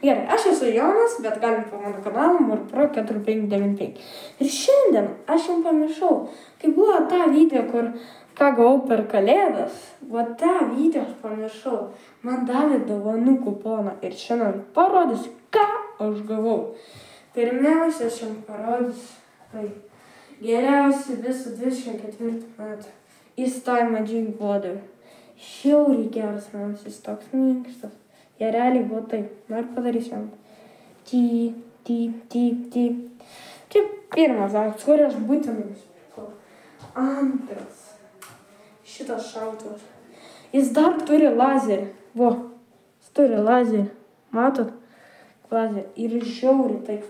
Gerai, aš esu Jonas, bet galim po mano kanalą Murpro 4595. Ir šiandien aš jums pamiršau, kai buvo ta video, kur ką gavau per kalėdas, tą video aš pamiršau. Man davė dovanų kuponą ir šiandien parodysiu, ką aš gavau. Pirmiausia, aš jums parodysiu geriausi visų 24 metų Eastside Magic Water. Šiauriai geras man, jis toks minkštas. Jie realiai buvo taip. Na ir padarysiu jam. Čia pirmas aktas, kurį aš būtinai nusipirkau. Antras. Šitas šautuvas. Jis dar turi lazerį. Jis turi lazerį. Matot? Lazerį. Ir žiauriai taip.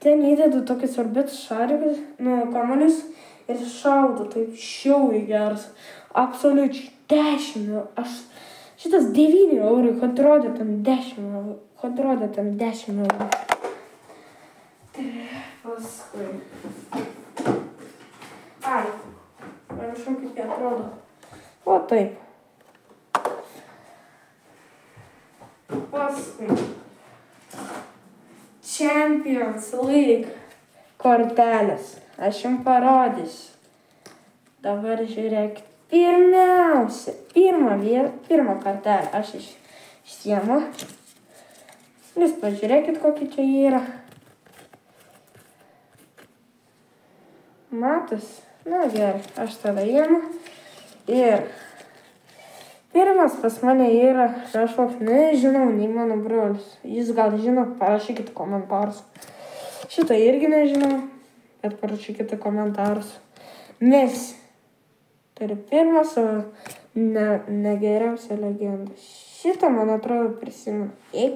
Ten įdedu tokius orbitus šarikus, kamuolius ir šaudo taip žiauriai geras. Absoliučiai 10 eurų. Šitas 9 eurų, atrodė ten 10 eurų. Paskui. Pamiršau, kaip jie atrodo. O taip. Paskui. Champions League kortelės. Aš jums parodysiu. Dabar žiūrėkit. Pirmą kartelę aš išsiemu. Jūs pažiūrėkit, kokie čia yra. Matos? Na gerai, aš tada iemu. Ir pirmas pas mane yra kažkoks, nežinau, nei mano brolis. Jis gal žino, parašykite komentarus. Šitą irgi nežinau, bet parašykite komentarus. Messi. Tai yra pirmas, ne geriausia legenda. Šitą, man atrodo, prisimenu. Jei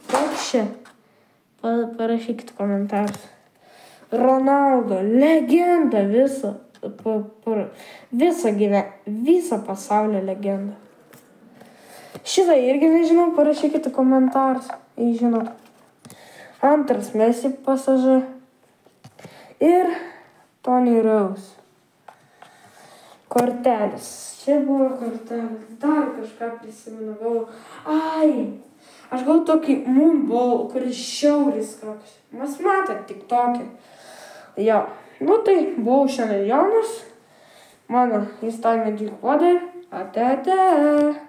toks čia, parašykite komentarus. Ronaldo, legenda viso pasaulio legenda. Šitą irgi nežinau, parašykite komentarus, jei žinot. Antras Messi pasažą. Ir Tony Rose. Kortelės. Čia buvo kortelės. Dar kažką prisimenu. Aš gavau tokį Moonball, kuris šiauris koks. Mes matot tik tokį. Jo. Tai buvau šiandien Jonas. Mano Eastside Magic Water. Ate.